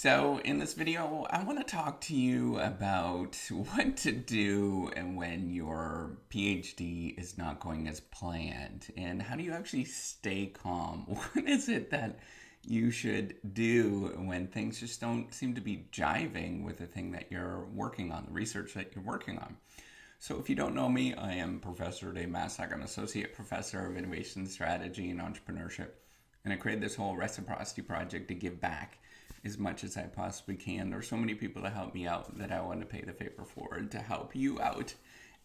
So in this video, I want to talk to you about what to do and when your PhD is not going as planned, and how do you actually stay calm? What is it that you should do when things just don't seem to be jiving with the thing that you're working on, the research that you're working on? So if you don't know me, I am Professor Dave Massack. I'm Associate Professor of Innovation Strategy and Entrepreneurship. And I created this whole reciprocity project to give back as much as I possibly can. There are so many people to help me out that I want to pay the favor forward to help you out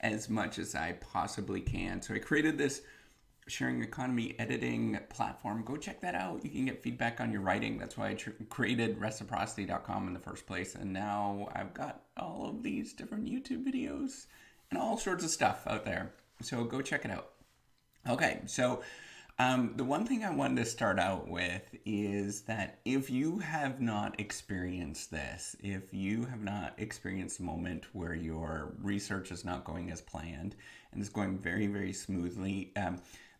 as much as I possibly can. So I created this sharing economy editing platform. Go check that out. You can get feedback on your writing. That's why I created reciprocity.com in the first place. And now I've got all of these different YouTube videos and all sorts of stuff out there. So go check it out. Okay, so the one thing I wanted to start out with is that if you have not experienced this, if you have not experienced a moment where your research is not going as planned and is going very, very smoothly,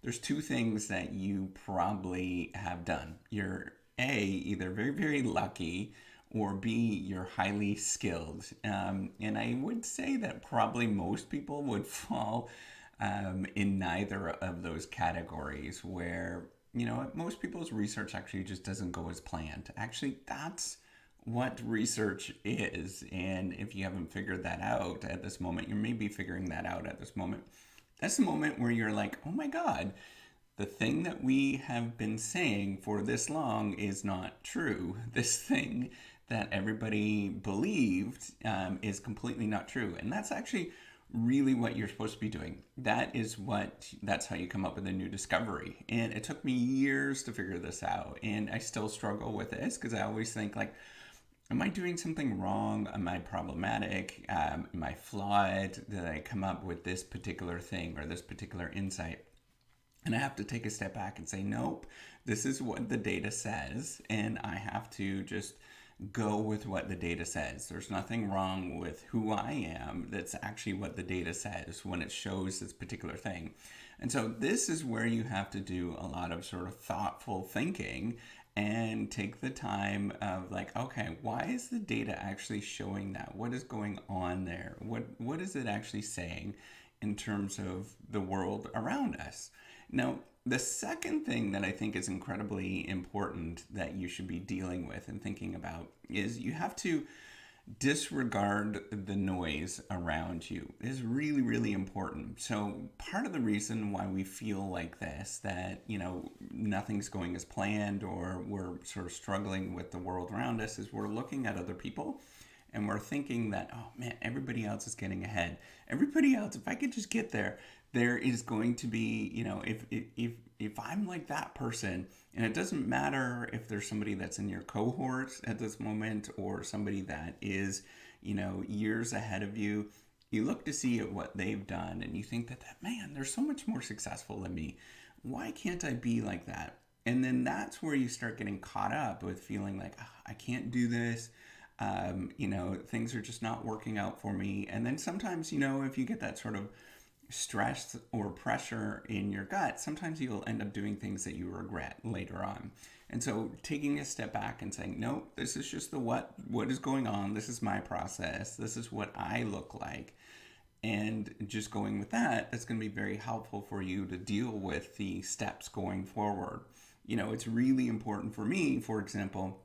there's two things that you probably have done. You're A, either very, very lucky, or B, you're highly skilled. And I would say that probably most people would fall in neither of those categories where, most people's research actually just doesn't go as planned. Actually, that's what research is. And if you haven't figured that out at this moment, you're maybe figuring that out at this moment. That's the moment where you're like, oh my God, the thing that we have been saying for this long is not true. This thing that everybody believed is completely not true. And that's actually really what you're supposed to be doing. That's how you come up with a new discovery. And it took me years to figure this out. And I still struggle with this because I always think like, am I doing something wrong? Am I problematic? Am I flawed? Did I come up with this particular thing or this particular insight? And I have to take a step back and say, nope, this is what the data says. And I have to just go with what the data says. There's nothing wrong with who I am. That's actually what the data says when it shows this particular thing. And so this is where you have to do a lot of sort of thoughtful thinking and take the time of like, okay, why is the data actually showing that? What is going on there? What is it actually saying in terms of the world around us? Now, the second thing that I think is incredibly important that you should be dealing with and thinking about is you have to disregard the noise around you. Is really, really important. So part of the reason why we feel like this, that, nothing's going as planned or we're sort of struggling with the world around us, is we're looking at other people and we're thinking that, oh man, everybody else is getting ahead. Everybody else, if I could just get there, there is going to be, if I'm like that person, and it doesn't matter if there's somebody that's in your cohort at this moment or somebody that is, years ahead of you, you look to see at what they've done and you think that man, they're so much more successful than me. Why can't I be like that? And then that's where you start getting caught up with feeling like, oh, I can't do this. Things are just not working out for me. And then sometimes, if you get that sort of stress or pressure in your gut, sometimes you'll end up doing things that you regret later on. And so taking a step back and saying, no, this is just what is going on. This is my process. This is what I look like. And just going with that, that's going to be very helpful for you to deal with the steps going forward. It's really important for me, for example,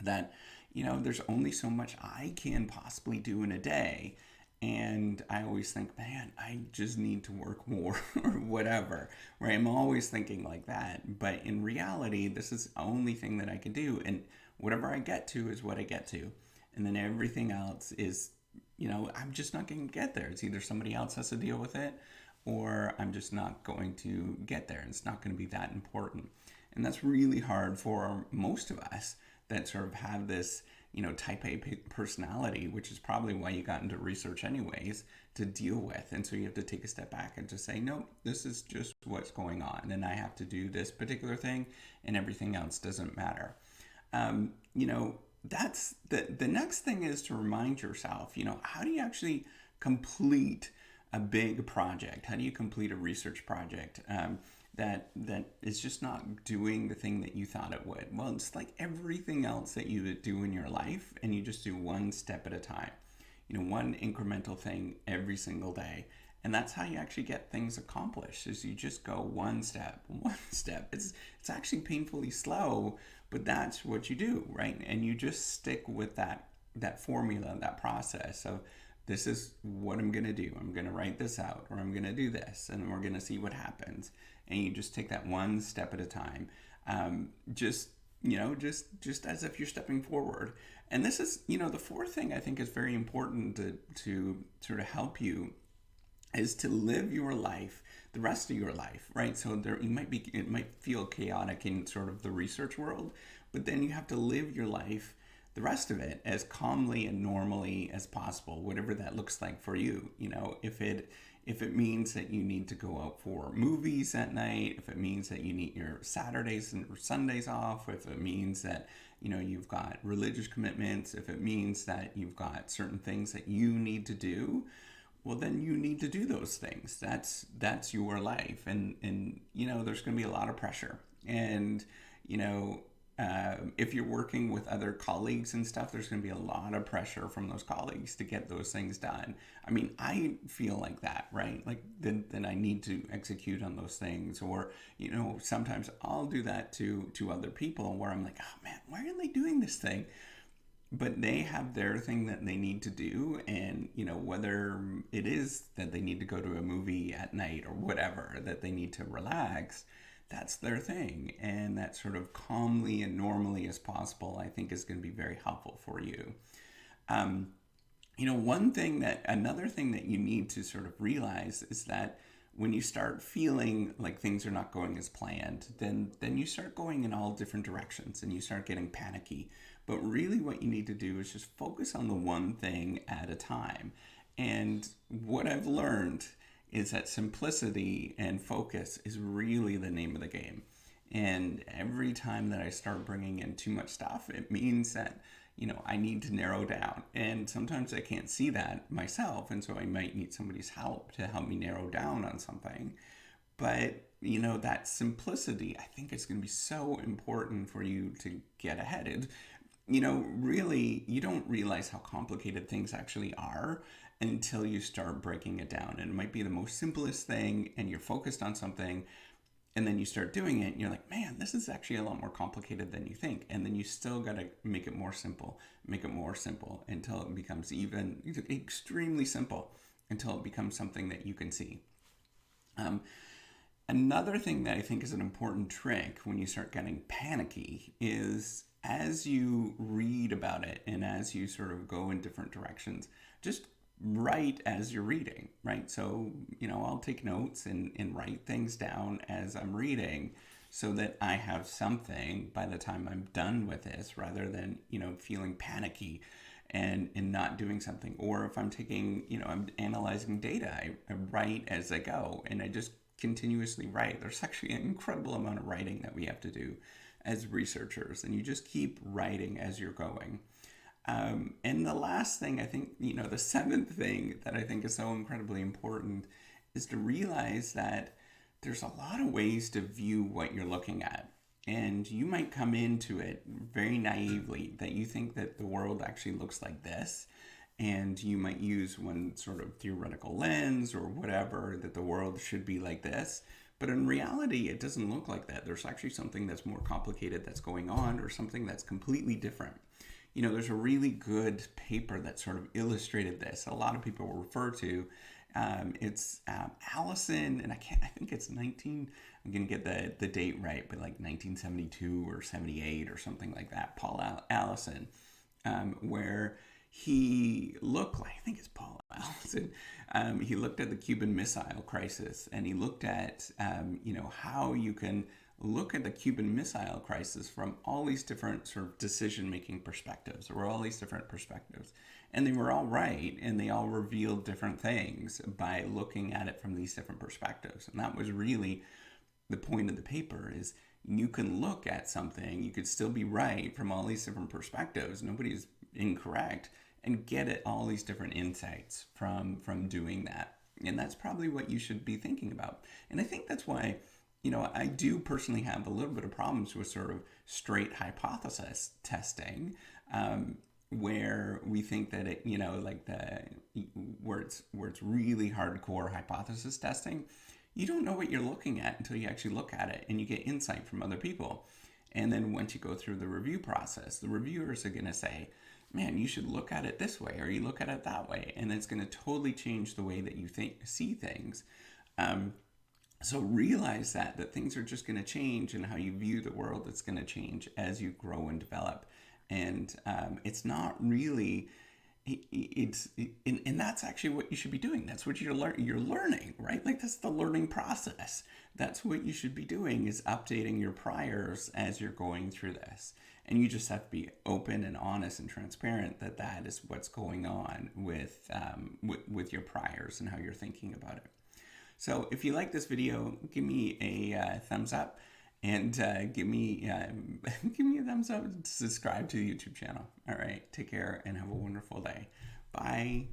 that, there's only so much I can possibly do in a day. And I always think, man, I just need to work more or whatever, right? I'm always thinking like that. But in reality, this is the only thing that I can do. And whatever I get to is what I get to. And then everything else is, I'm just not going to get there. It's either somebody else has to deal with it or I'm just not going to get there. And it's not going to be that important. And that's really hard for most of us that sort of have this, type A personality, which is probably why you got into research anyways, to deal with. And so you have to take a step back and just say, no, this is just what's going on. And I have to do this particular thing and everything else doesn't matter. That's the next thing is to remind yourself, how do you actually complete a big project? How do you complete a research project? that is just not doing the thing that you thought it would. Well, it's like everything else that you do in your life, and you just do one step at a time. One incremental thing every single day. And that's how you actually get things accomplished, is you just go one step, one step. It's actually painfully slow, but that's what you do, right? And you just stick with that formula, that process of, this is what I'm going to do. I'm going to write this out, or I'm going to do this, and we're going to see what happens. And you just take that one step at a time. Just just as if you're stepping forward. And this is, the fourth thing I think is very important to sort of help you, is to live your life, the rest of your life, right? So it might feel chaotic in sort of the research world, but then you have to live your life, the rest of it, as calmly and normally as possible, whatever that looks like for you. If it means that you need to go out for movies at night, if it means that you need your Saturdays and Sundays off, if it means that you've got religious commitments, if it means that you've got certain things that you need to do, well, then you need to do those things. That's your life, and there's going to be a lot of pressure, and if you're working with other colleagues and stuff, there's going to be a lot of pressure from those colleagues to get those things done. I mean, I feel like that, right? Like then I need to execute on those things, or sometimes I'll do that to other people, where I'm like, oh man, why aren't they doing this thing? But they have their thing that they need to do, and whether it is that they need to go to a movie at night or whatever, that they need to relax, that's their thing. And that sort of calmly and normally as possible, I think, is going to be very helpful for you. Another thing that you need to sort of realize is that when you start feeling like things are not going as planned, then you start going in all different directions, and you start getting panicky. But really what you need to do is just focus on the one thing at a time. And what I've learned is that simplicity and focus is really the name of the game. And every time that I start bringing in too much stuff, it means that I need to narrow down. And sometimes I can't see that myself, and so I might need somebody's help to help me narrow down on something. But that simplicity, I think, is going to be so important for you to get ahead. Really, you don't realize how complicated things actually are until you start breaking it down. And it might be the most simplest thing, and you're focused on something, and then you start doing it, and you're like, man, this is actually a lot more complicated than you think. And then you still got to make it more simple, until it becomes even extremely simple, until it becomes something that you can see. Another thing that I think is an important trick when you start getting panicky is, as you read about it and as you sort of go in different directions, just write as you're reading, right? So, I'll take notes and write things down as I'm reading, so that I have something by the time I'm done with this, rather than, feeling panicky and not doing something. Or if I'm taking, I'm analyzing data, I write as I go, and I just continuously write. There's actually an incredible amount of writing that we have to do as researchers, and you just keep writing as you're going. And the last thing, I think, the seventh thing that I think is so incredibly important, is to realize that there's a lot of ways to view what you're looking at. And you might come into it very naively, that you think that the world actually looks like this, and you might use one sort of theoretical lens or whatever, that the world should be like this. But in reality, it doesn't look like that. There's actually something that's more complicated that's going on, or something that's completely different. There's a really good paper that sort of illustrated this. A lot of people will refer to. It's Allison, and I think it's I'm going to get the date right, but like 1972 or 78 or something like that. Paul Allison, where he looked like, I think it's Paul Allison, he looked at the Cuban Missile Crisis, and he looked at, how you can look at the Cuban Missile Crisis from all these different sort of decision-making perspectives, or all these different perspectives. And they were all right, and they all revealed different things by looking at it from these different perspectives. And that was really the point of the paper, is you can look at something, you could still be right from all these different perspectives, nobody's incorrect, and get at all these different insights from doing that. And that's probably what you should be thinking about. And I think that's why I do personally have a little bit of problems with sort of straight hypothesis testing, where we think that it, like where it's really hardcore hypothesis testing, you don't know what you're looking at until you actually look at it and you get insight from other people. And then once you go through the review process, the reviewers are going to say, man, you should look at it this way or you look at it that way. And it's going to totally change the way that you see things. So realize that things are just going to change, and how you view the world is going to change as you grow and develop. And it's not really, and that's actually what you should be doing. That's what you're learning, right? Like, that's the learning process. That's what you should be doing, is updating your priors as you're going through this. And you just have to be open and honest and transparent that is what's going on with your priors and how you're thinking about it. So if you like this video, give me a thumbs up, and give me a thumbs up and subscribe to the YouTube channel. All right, take care and have a wonderful day. Bye.